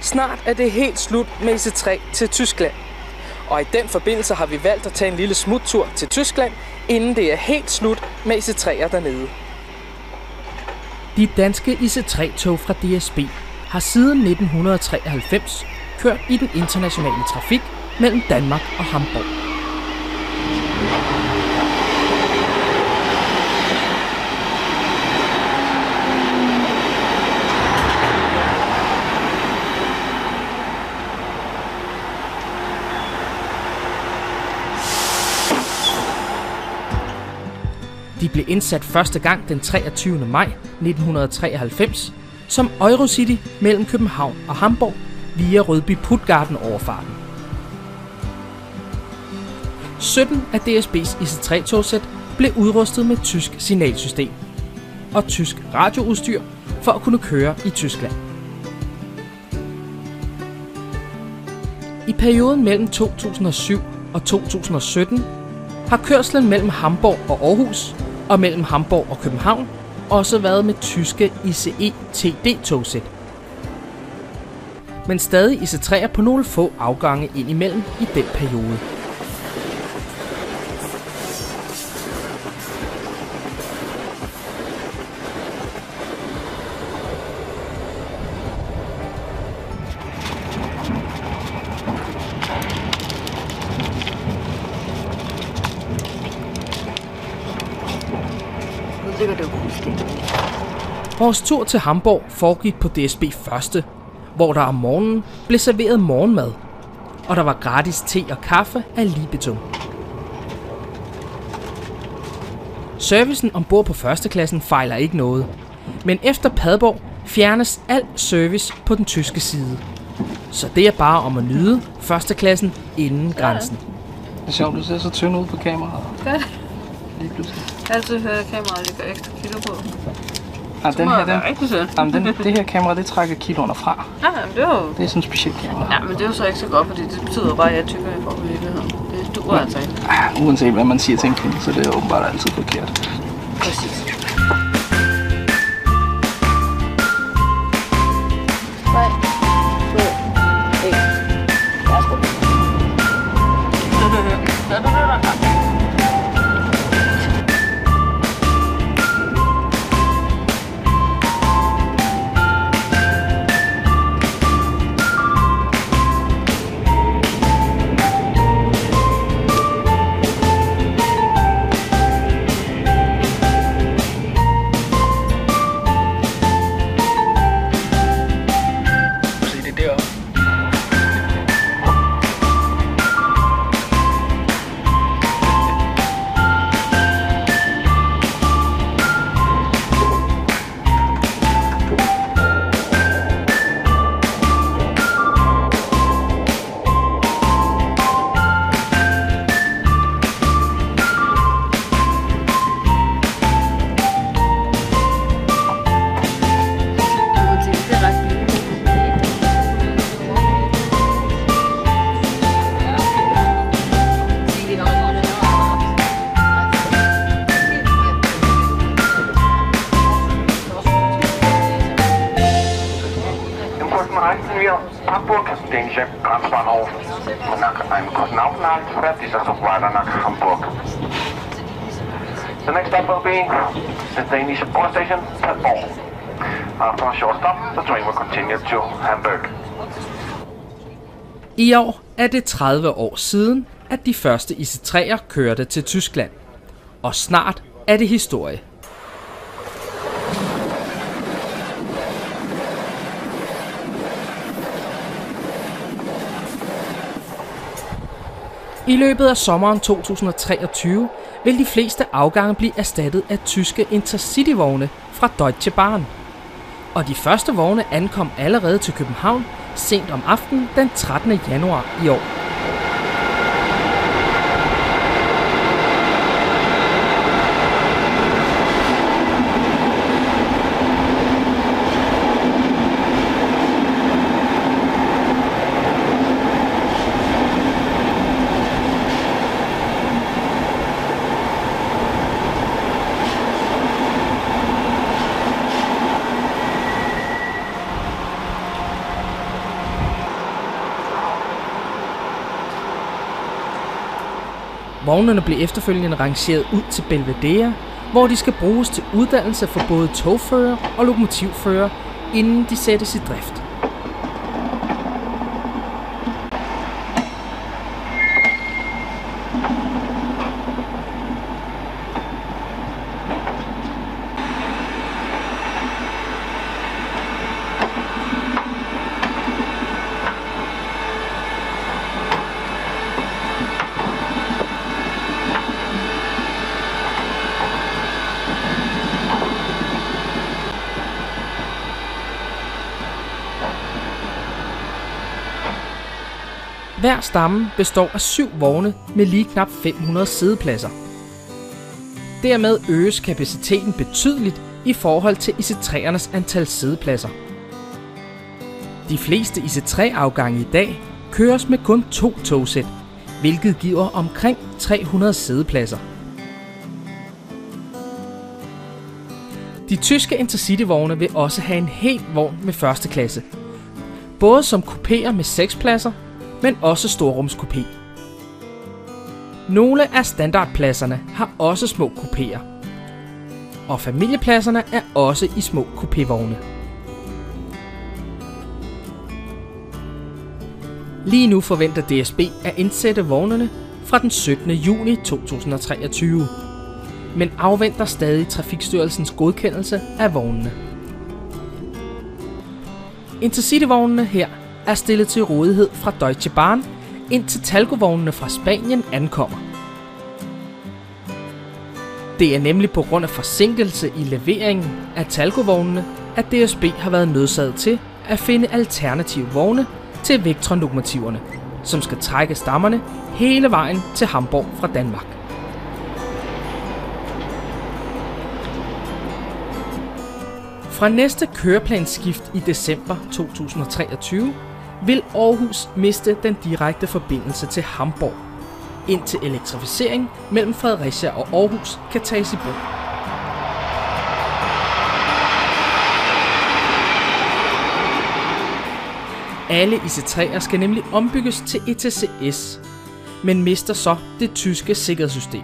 Snart er det helt slut med IC3 til Tyskland. Og i den forbindelse har vi valgt at tage en lille smuttur til Tyskland, inden det er helt slut med IC3'er dernede. De danske IC3-tog fra DSB har siden 1993 kørt i den internationale trafik mellem Danmark og Hamburg. De blev indsat første gang den 23. maj 1993 som Eurocity mellem København og Hamburg via Rødby-Puttgarden-overfarten. 17 af DSB's IC3-togsæt blev udrustet med tysk signalsystem og tysk radioudstyr for at kunne køre i Tyskland. I perioden mellem 2007 og 2017 har kørslen mellem Hamburg og Aarhus og mellem Hamburg og København også været med tyske ICE TD-togsæt. Men stadig IC3'er på nogle få afgange indimellem i den periode. Vores tur til Hamburg foregik på DSB første, hvor der om morgenen blev serveret morgenmad, og der var gratis te og kaffe af Libitum. Servicen ombord på førsteklassen fejler ikke noget, men efter Padborg fjernes al service på den tyske side. Så det er bare om at nyde førsteklassen inden grænsen. Det er sjovt, du ser så tynd ud på kameraet. Godt. Lige pludselig. Altid hører kameraet ligger ekstra kilo på. Det her kamera, det trækker kiloerne fra. Ja, men det er jo... Det er sådan en speciel kamera. Ja, men det er jo så ikke så godt, fordi det betyder bare, at jeg er tykkere i forhold til virkeligheden. Det duer altså ikke. Uanset hvad man siger til en kvinde, så det er åbenbart altid forkert. Præcis. Hamburg, Dänische Grenzbahnhof. Nach einem kurzen Aufenthalt fährt dieser Zug weiter nach Hamburg. The next stop will be the Danish Post Station, Padborg. After a short stop, the train will continue to Hamburg. I år er det 30 år siden, at de første IC3'er kørte til Tyskland. Og snart er det historie. I løbet af sommeren 2023 vil de fleste afgange blive erstattet af tyske Intercity-vogne fra Deutsche Bahn. Og de første vogne ankom allerede til København sent om aftenen den 13. januar i år. Vognene blev efterfølgende rangeret ud til Belvedere, hvor de skal bruges til uddannelse for både togfører og lokomotivfører, inden de sættes i drift. Hver stamme består af 7 vogne med lige knap 500 siddepladser. Dermed øges kapaciteten betydeligt i forhold til IC3'ernes antal siddepladser. De fleste IC3-afgange i dag køres med kun 2 togsæt, hvilket giver omkring 300 siddepladser. De tyske Intercity-vogne vil også have en hel vogn med første klasse, både som kupéer med 6 pladser, men også storrumskupé. Nogle af standardpladserne har også små kupéer, og familiepladserne er også i små kupévogne. Lige nu forventer DSB at indsætte vognene fra den 17. juni 2023, men afventer stadig Trafikstyrelsens godkendelse af vognene. Intercity-vognene her er stillet til rådighed fra Deutsche Bahn, indtil Talgo-vognene fra Spanien ankommer. Det er nemlig på grund af forsinkelse i leveringen af Talgo-vognene, at DSB har været nødsaget til at finde alternative vogne til Vectron-lokomotiverne, som skal trække stammerne hele vejen til Hamburg fra Danmark. Fra næste køreplansskift i december 2023 vil Aarhus miste den direkte forbindelse til Hamburg, indtil elektrificering mellem Fredericia og Aarhus kan tages i brug. Alle IC3'er skal nemlig ombygges til ETCS, men mister så det tyske sikkerhedssystem.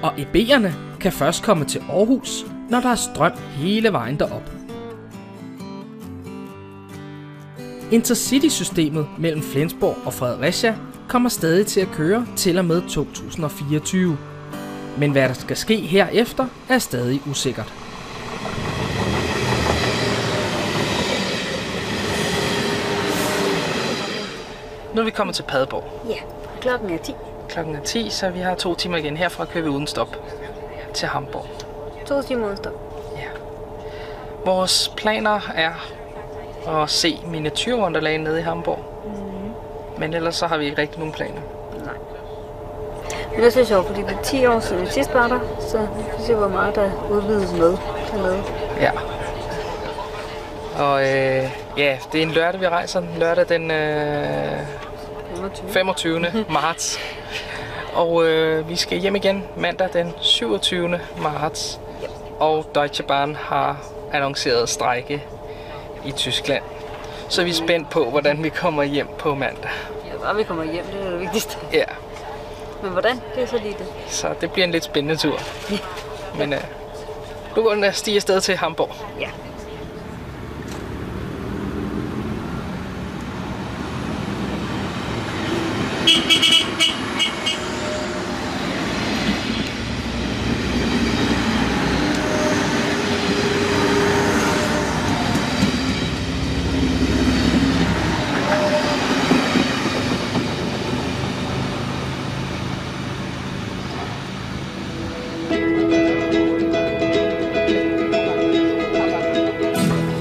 Og EB'erne kan først komme til Aarhus, når der er strøm hele vejen derop. Intercity-systemet mellem Flensborg og Fredericia kommer stadig til at køre til og med 2024. Men hvad der skal ske herefter er stadig usikkert. Nu er vi kommet til Padborg. Ja, klokken er 10. Klokken er 10, så vi har 2 timer igen. Herfra kører vi uden stop til Hamburg. 2 timer uden stop. Ja. Vores planer er at se miniatyrwonderland nede i Hamburg. Men ellers så har vi ikke rigtig nogen planer. Nej. Men det er så sjovt, fordi det er 10 år siden vi sidst var der, så vi kan se, hvor meget der udvides med dernede. Ja. Og ja, det er en lørdag, vi rejser. Lørdag den 25. marts. Og vi skal hjem igen mandag den 27. marts. Og Deutsche Bahn har annonceret strejke i Tyskland. Så vi er spændt på, hvordan vi kommer hjem på mandag. Ja, bare vi kommer hjem, det er det vigtigste. Ja. Men hvordan? Det er så lige det. Så det bliver en lidt spændende tur. Men nu går den stige afsted til Hamburg. Ja.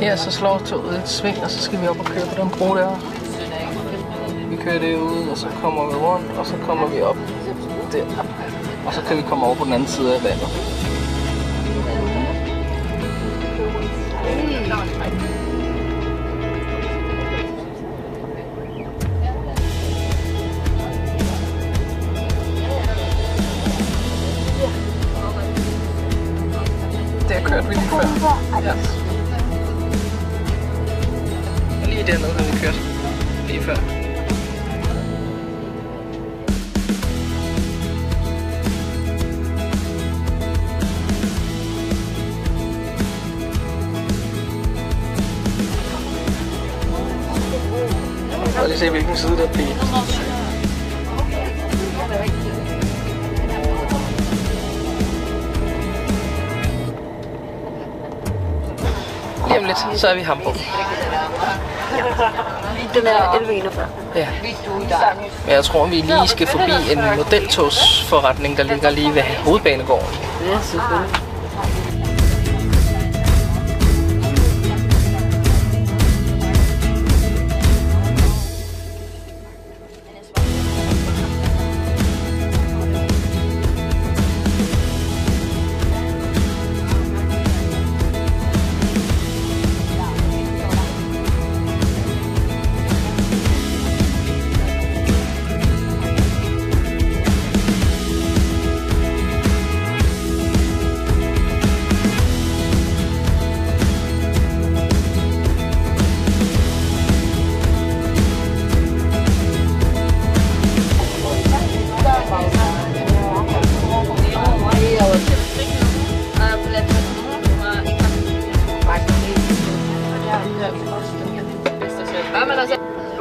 Her så slår toget et sving, og så skal vi op og køre på den bro der. Vi kører det ud, og så kommer vi rundt, og så kommer vi op der. Og så kan vi komme over på den anden side af vandet. Der kørte vi lige før. Ja. Lige dernede har vi kørt lige før. og lige se, hvilken side der bliver. Lige om lidt, så er vi i Hamburg. Den er 11.41. Ja. Men jeg tror, vi lige skal forbi en modeltogsforretning, der ligger lige ved Hovedbanegården. Ja, selvfølgelig.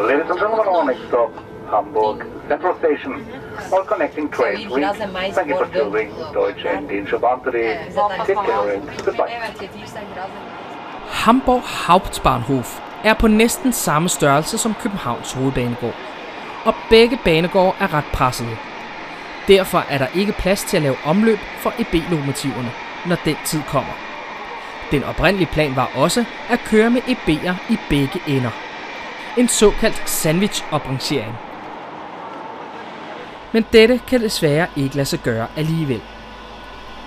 Ladies and gentlemen, our next stop, Hamburg Central Station. All connecting trains reach. Thank you for choosing Deutsche Indische Bahn today. Take care and goodbye. Hamburg Hauptbahnhof er på næsten samme størrelse som Københavns Hovedbanegård, og begge banegårde er ret pressede. Derfor er der ikke plads til at lave omløb for EB-lokomotiverne, når den tid kommer. Den oprindelige plan var også at køre med EB'er i begge ender. En såkaldt sandwich-oprangering. Men dette kan desværre ikke lade sig gøre alligevel.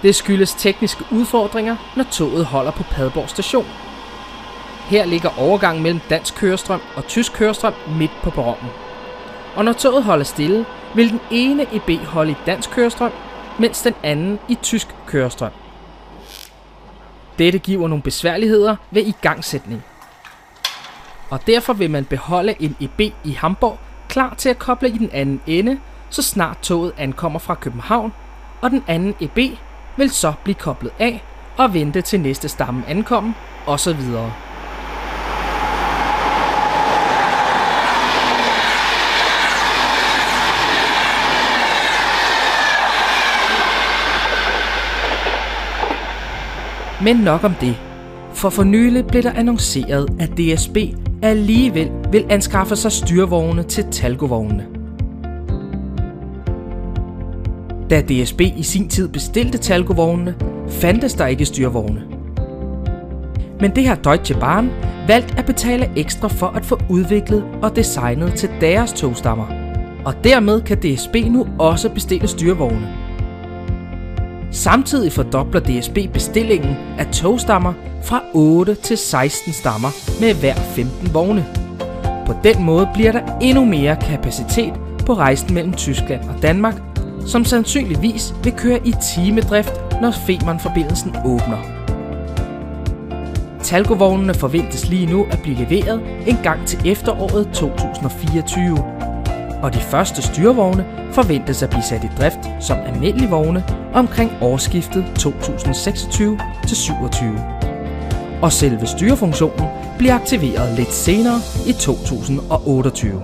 Det skyldes tekniske udfordringer, når toget holder på Padborg station. Her ligger overgangen mellem dansk kørestrøm og tysk kørestrøm midt på perronen. Og når toget holder stille, vil den ene EB holde i dansk kørestrøm, mens den anden i tysk kørestrøm. Dette giver nogle besværligheder ved igangsætning. Og derfor vil man beholde en EB i Hamburg klar til at koble i den anden ende, så snart toget ankommer fra København, og den anden EB vil så blive koblet af og vente til næste stamme ankommer, osv. Men nok om det, for nylig blev der annonceret, at DSB alligevel vil anskaffe sig styrvogne til Talgovognene. Da DSB i sin tid bestilte Talgovognene, fandtes der ikke styrvogne. Men det har Deutsche Bahn valgt at betale ekstra for at få udviklet og designet til deres togstammer. Og dermed kan DSB nu også bestille styrvogne. Samtidig fordobler DSB bestillingen af togstammer fra 8 til 16 stammer med hver 15 vogne. På den måde bliver der endnu mere kapacitet på rejsen mellem Tyskland og Danmark, som sandsynligvis vil køre i timedrift, når Femernforbindelsen åbner. Talgovognene forventes lige nu at blive leveret en gang til efteråret 2024. Og de første styrvogne forventes at blive sat i drift som almindelige vogne omkring årsskiftet 2026-27. Og selve styrefunktionen bliver aktiveret lidt senere i 2028.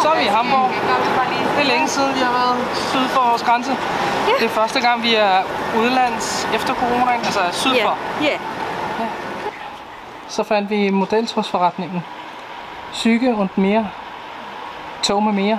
Så er vi i Hamburg. Det er længe siden, vi har været syd for vores grænse. Ja. Det er første gang, vi er udenlands efter corona, altså syd for. Ja. Så fandt vi modeltogsforretningen. Züge und mehr. Tog med mere.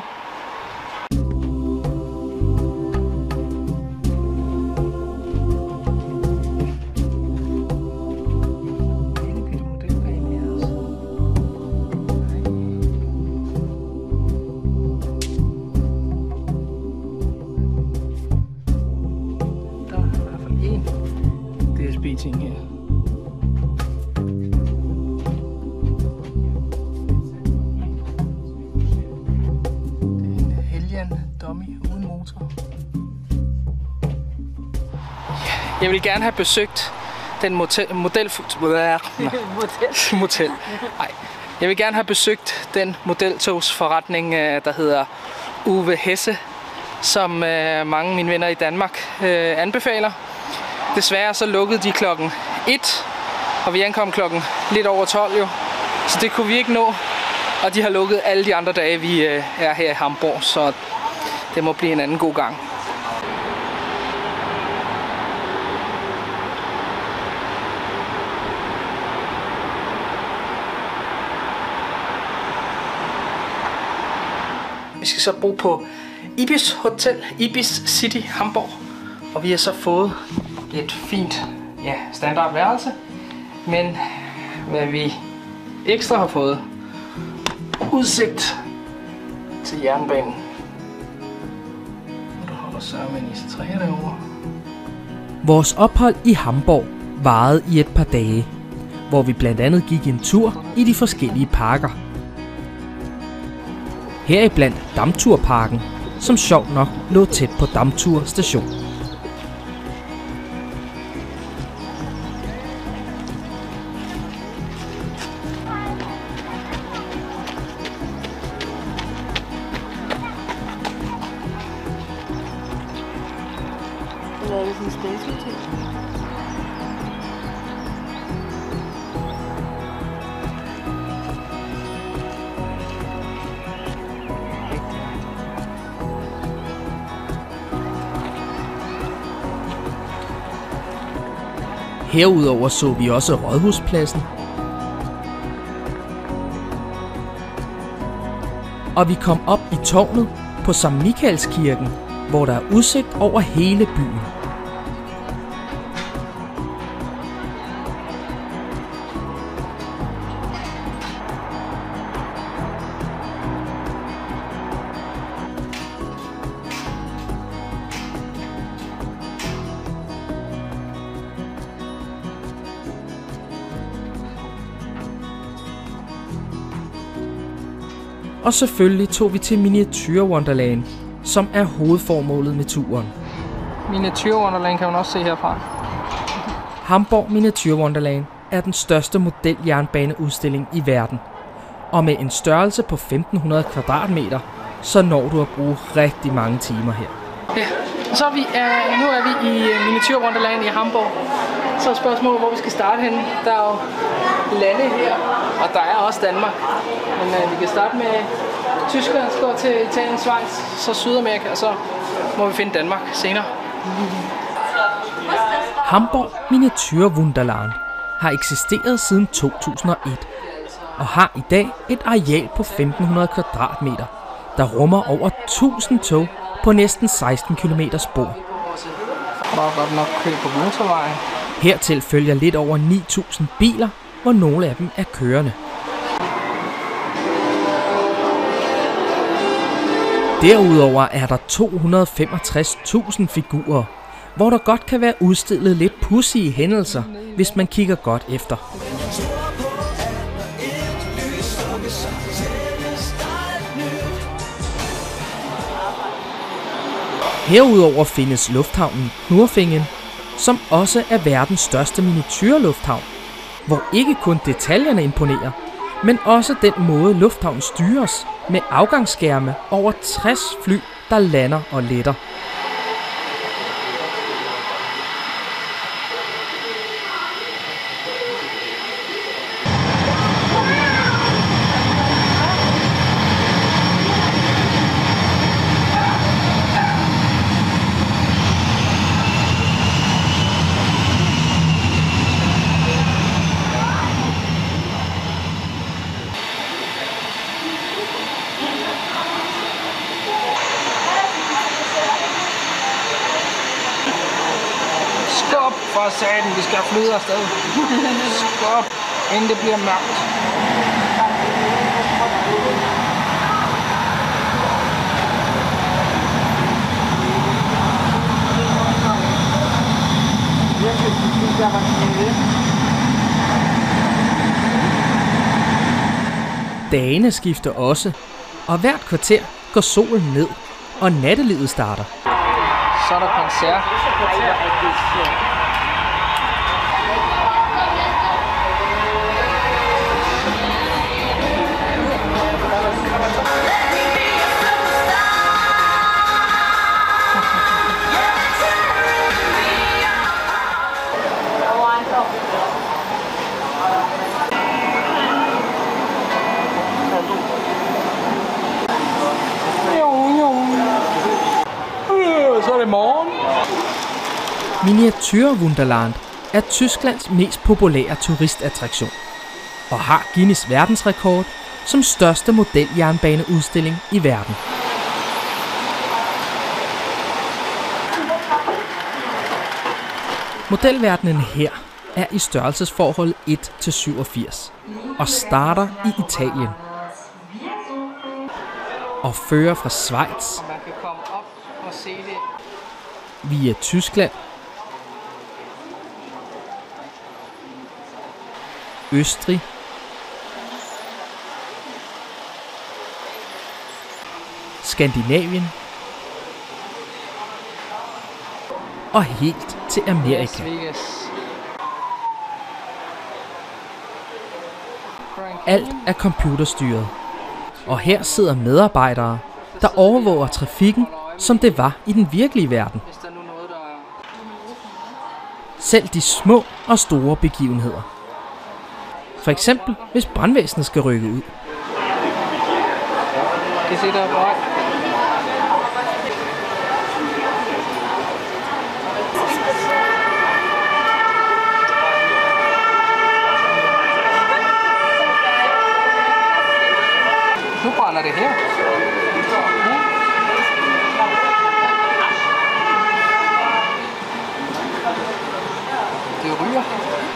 udvikling her. Det er en Heljan dummy uden motor. Jeg vil gerne have besøgt den Jeg vil gerne have besøgt den modeltogsforretning, der hedder Uwe Hesse, som mange af mine venner i Danmark anbefaler. Desværre så lukkede de klokken 1, og vi ankom klokken lidt over 12 jo. Så det kunne vi ikke nå, og de har lukket alle de andre dage, vi er her i Hamborg, så det må blive en anden god gang. Vi skal så bo på Ibis Hotel, Ibis City Hamborg, og vi har så fået et fint standardværelse, men hvad vi ekstra har fået, udsigt til jernbanen. Og der holder sørme en IC3 derovre. Vores ophold i Hamborg varede i et par dage, hvor vi blandt andet gik en tur i de forskellige parker. Heriblandt Dammturparken, som sjovt nok lå tæt på Dammtur station. Eller er det sådan en space-hotel? Herudover så vi også Rådhuspladsen, og vi kom op i tårnet på Sankt Michaelskirken, hvor der er udsigt over hele byen. Og selvfølgelig tog vi til Miniature Wonderland, som er hovedformålet med turen. Miniature Wonderland kan man også se herfra. Hamborg Miniature Wonderland er den største modeljernbaneudstilling i verden. Og med en størrelse på 1500 kvadratmeter, så når du at bruge rigtig mange timer her. Ja, så er nu er vi i Miniature Wonderland i Hamborg. Så er spørgsmålet, hvor vi skal starte henne. Der er jo lande her, og der er også Danmark. Men vi kan starte med Tyskland, gå til Italien, Schweiz, så Sydamerika, og så må vi finde Danmark senere. Hamborg Miniature Wunderland har eksisteret siden 2001 og har i dag et areal på 1500 kvadratmeter, der rummer over 1000 tog på næsten 16 km spor. Der er godt nok kø på motorvejen. Hertil følger lidt over 9000 biler, hvor nogle af dem er kørende. Derudover er der 265.000 figurer, hvor der godt kan være udstillet lidt pudsige hændelser, hvis man kigger godt efter. Herudover findes lufthavnen Knurrfingen, som også er verdens største miniaturlufthavn, hvor ikke kun detaljerne imponerer, men også den måde lufthavnen styres med afgangsskærme over 60 fly, der lander og letter. Skub for satan, vi skal flyde afsted. Skub, inden det bliver mørkt. Dagene skifter også, og hvert kvarter går solen ned, og nattelivet starter. Så er der koncert. Så er det morgen. Miniaturwunderland er Tysklands mest populære turistattraktion og har Guinness verdensrekord som største modeljernbaneudstilling i verden. Modelverdenen her er i størrelsesforholdet 1:87 og starter i Italien og fører fra Schweiz Man kan komme op og se det. via Tyskland, Østrig, Skandinavien og helt til Amerika. Vegas. Alt er computerstyret, og her sidder medarbejdere, der overvåger trafikken, som det var i den virkelige verden. Hvis der er nu noget, der Selv de små og store begivenheder. For eksempel, hvis brandvæsenet skal rykke ud. kan I se der er på vej. Nu brænder det her. Det ryger.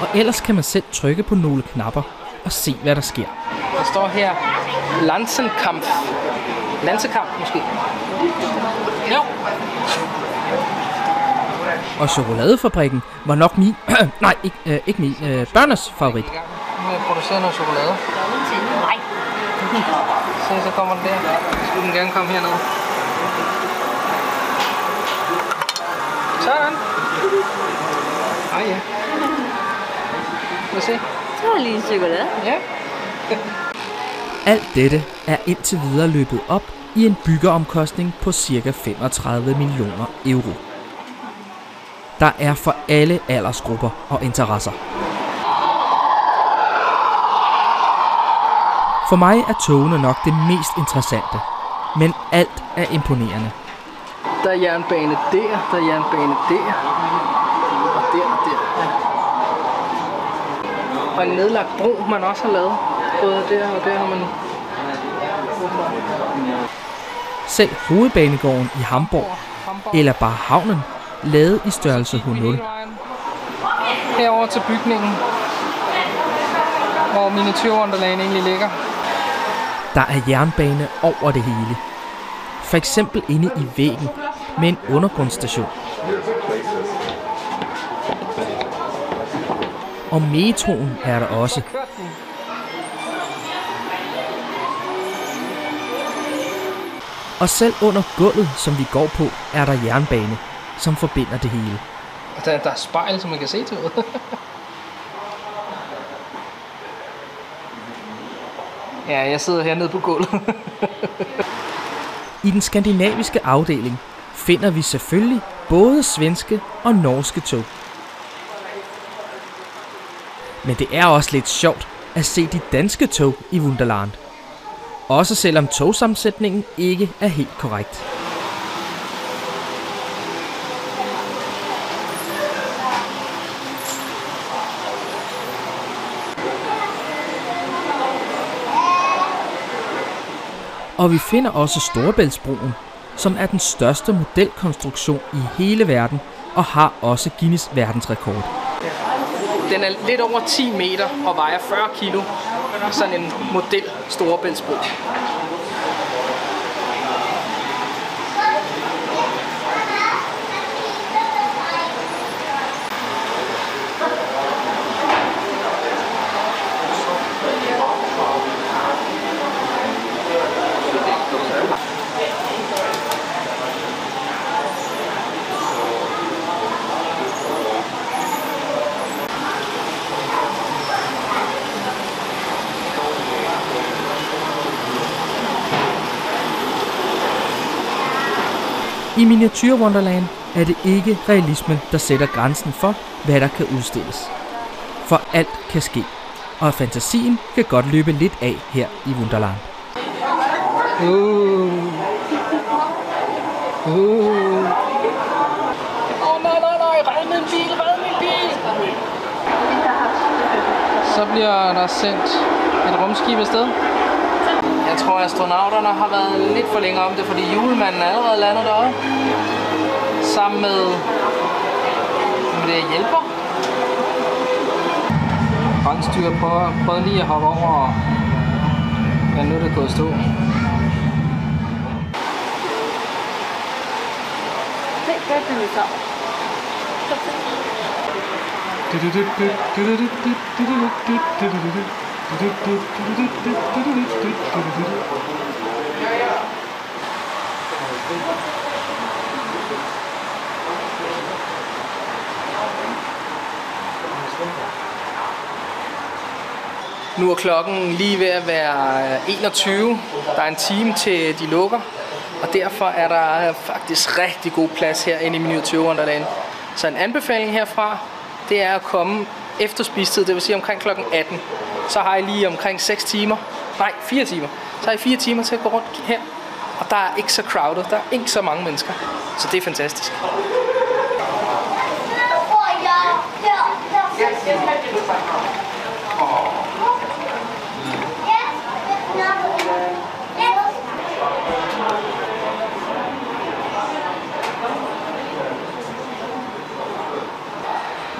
Og ellers kan man selv trykke på nogle knapper og se, hvad der sker. Der står her Lanzenkampf. Lansekamp måske. Jo. Og chokoladefabrikken var nok min, nej, ikke min, børnenes favorit. I gang med at producere noget chokolade. Se, så kommer den der. Skulle den gerne komme herned. Sådan. Ej ja. Lad os se. Så er lige en chokolade. Ja. Alt dette er indtil videre løbet op i en byggeomkostning på ca. 35 millioner euro. Der er for alle aldersgrupper og interesser. For mig er togene nok det mest interessante, men alt er imponerende. Der er jernbane der er jernbane der. Og der og der. Ja. Og en nedlagt bro, man også har lavet. Både der og der har man... Selv hovedbanegården i Hamburg, eller bare havnen, lavet i størrelse H0. Herover til bygningen, hvor Miniaturwunderland egentlig ligger. Der er jernbane over det hele. For eksempel inde i væggen med en undergrundsstation. Og metroen er der også. Og selv under gulvet, som vi går på, er der jernbane, som forbinder det hele. Og der er spejl, så man kan se toget. Ja, jeg sidder hernede på gulvet. I den skandinaviske afdeling finder vi selvfølgelig både svenske og norske tog. Men det er også lidt sjovt at se de danske tog i Wunderland. Også selvom togsammensætningen ikke er helt korrekt. Og vi finder også Storebæltsbroen, som er den største modelkonstruktion i hele verden og har også Guinness verdensrekord. Den er lidt over 10 meter og vejer 40 kilo. Sådan en model Storebæltsbro. I Miniature Wonderland er det ikke realismen, der sætter grænsen for, hvad der kan udstilles. For alt kan ske, og fantasien kan godt løbe lidt af her i Wunderland. Nej, red min bil! Så bliver der sendt et rumskib afsted. Jeg tror, at astronauterne har været lidt for længe om det, fordi julemanden er allerede landet deroppe. Sammen med hjælper. Randstyr prøvede lige at hoppe over, men nu er det gået at stå. Nu er klokken lige ved at være 21. Der er en time til de lukker, og derfor er der faktisk rigtig god plads herinde i Miniature Wonderland. Så en anbefaling herfra, det er at komme efter spistid, det vil sige omkring klokken 18. Så har I lige omkring 4 timer. Så har I 4 timer til at gå rundt her, og der er ikke så crowded, der er ikke så mange mennesker. Så det er fantastisk.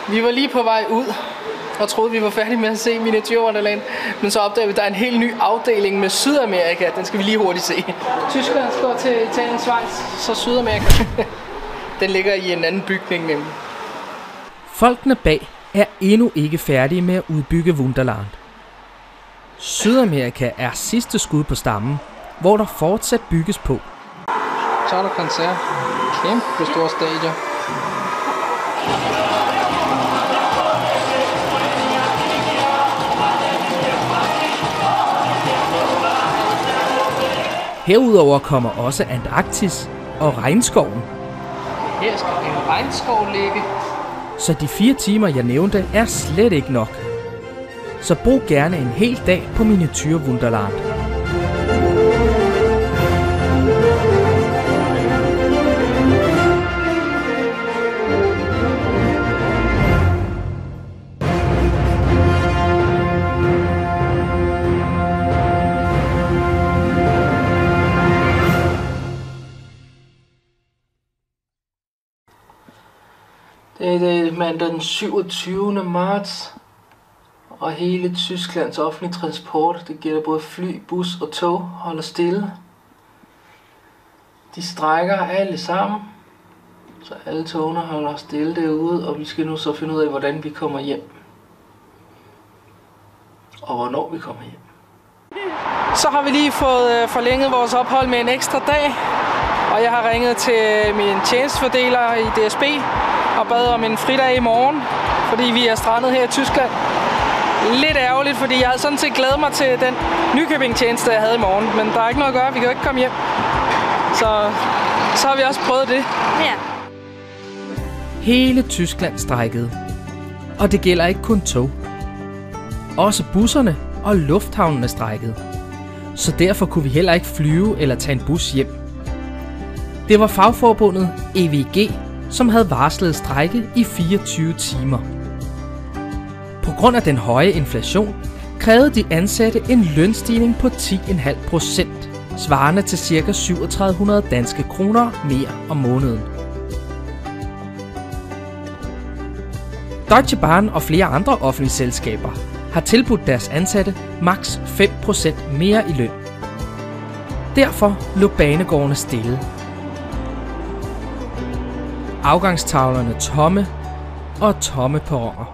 Vi var lige på vej ud og troede, vi var færdige med at se Miniature Wonderland. Men så opdagede vi, at der er en helt ny afdeling med Sydamerika. Den skal vi lige hurtigt se. Tyskland går til Italien, Schweiz, så Sydamerika. Den ligger i en anden bygning nemlig. Folkene bag er endnu ikke færdige med at udbygge Wunderland. Sydamerika er sidste skud på stammen, hvor der fortsat bygges på. Så er der koncert. Kæmpe store stadion. Herudover kommer også Antarktis og regnskoven. Her skal en regnskov ligge. Så de 4 timer, jeg nævnte, er slet ikke nok. Så brug gerne en hel dag på Miniature Wunderland. Det er mandag den 27. marts, og hele Tysklands offentlige transport, det gælder både fly, bus og tog, holder stille. De strejker alle sammen, så alle togene holder stille derude, og vi skal nu så finde ud af, hvordan vi kommer hjem. Og hvornår vi kommer hjem. Så har vi lige fået forlænget vores ophold med en ekstra dag, og jeg har ringet til min tjenestefordeler i DSB og bad om en fridag i morgen, fordi vi er strandet her i Tyskland. Lidt ærgerligt, fordi jeg havde sådan set glædet mig til den Nykøbing-tjeneste, jeg havde i morgen, men der er ikke noget at gøre, vi kan jo ikke komme hjem. Så har vi også prøvet det. Ja. Hele Tyskland strejkede. Og det gælder ikke kun tog. Også busserne og lufthavnene strejkede. Så derfor kunne vi heller ikke flyve eller tage en bus hjem. Det var fagforbundet EWG, som havde varslet strejke i 24 timer. På grund af den høje inflation krævede de ansatte en lønstigning på 10,5%, svarende til ca. 3700 danske kroner mere om måneden. Deutsche Bahn og flere andre offentlige selskaber har tilbudt deres ansatte maks 5% mere i løn. Derfor lå banegårdene stille. Afgangstavlerne tomme og tomme perroner.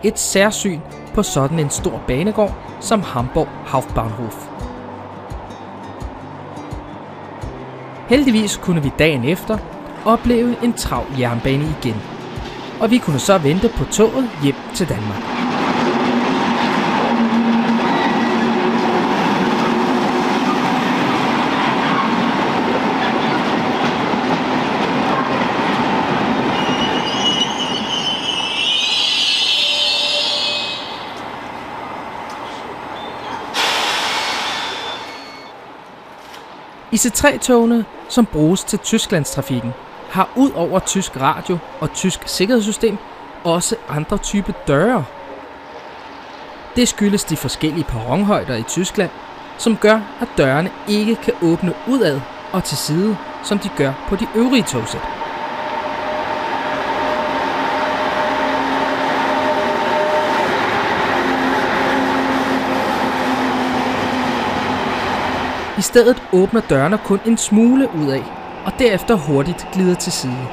Et særsyn på sådan en stor banegård som Hamburg Hauptbahnhof. Heldigvis kunne vi dagen efter opleve en travl jernbane igen, og vi kunne så vente på toget hjem til Danmark. IC3-togene, som bruges til Tysklandstrafikken, har ud over tysk radio og tysk sikkerhedssystem også andre typer døre. Det skyldes de forskellige perronhøjder i Tyskland, som gør, at dørene ikke kan åbne udad og til side, som de gør på de øvrige togsæt. I stedet åbner dørene kun en smule udad, og derefter hurtigt glider til side.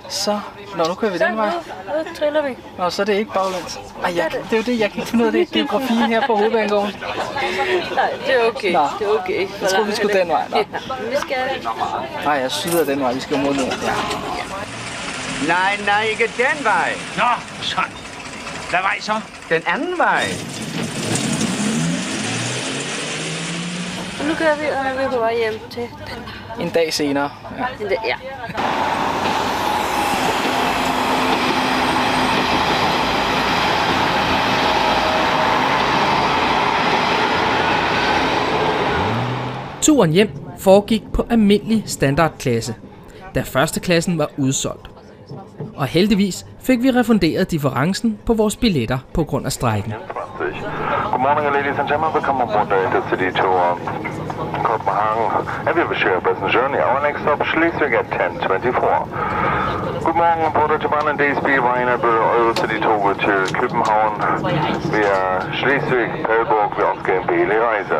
Så, nu kører vi den vej. Nu triller vi. Nå, så er det ikke baglæns. Ej, det er jo det, jeg kan ikke finde ud af det geografi her på Hovedbanegården. Nej, det er okay. Nå. Det er okay. Jeg tror, vi skulle den vej. Nå. Ja, vi skal... Nej, jeg syder den vej. Vi skal mod nord. Ja. Nej, ikke den vej. Nå, så. Hvad vej så? Den anden vej. Og nu kører vi, og nu er vi på vej hjem til En dag senere. Ja. Ja. Turen hjem foregik på almindelig standardklasse, da førsteklassen var udsolgt. Og heldigvis fik vi refunderet differencen på vores billetter på grund af strejken. Good morning, ladies and gentlemen. Welcome aboard the Intercity to Copenhagen. And we wish you a pleasant journey. Our next stop, Schleswig at 10:24. Good morning, på Deutsche Bahn and DSB Rheinable Eurocity-toget til København via Schleswig, Pelborg ved opgaven hele rejse.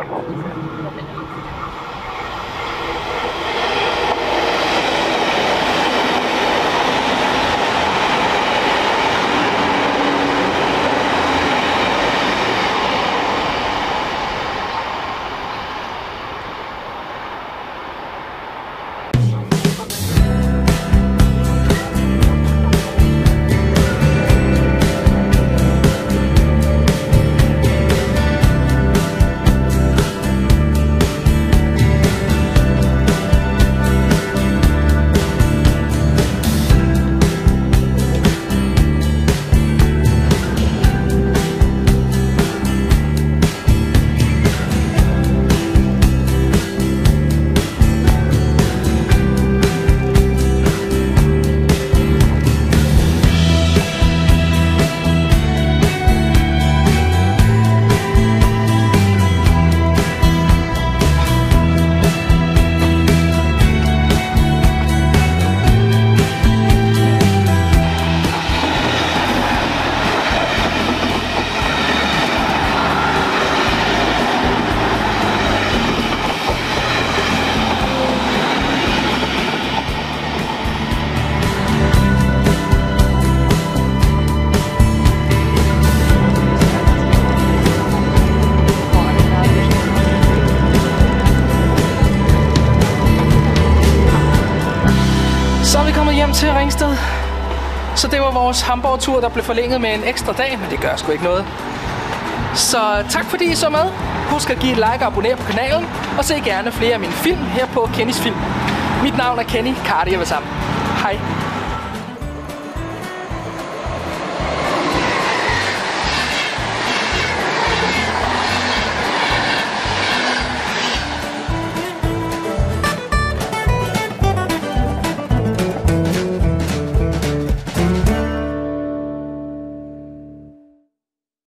Til Ringsted. Så det var vores Hamburg-tur, der blev forlænget med en ekstra dag, men det gør sgu ikke noget. Så tak fordi I så med. Husk at give et like og abonnere på kanalen, og se gerne flere af mine film her på Kennys Film. Mit navn er Kenny Cardi, og sammen. Hej.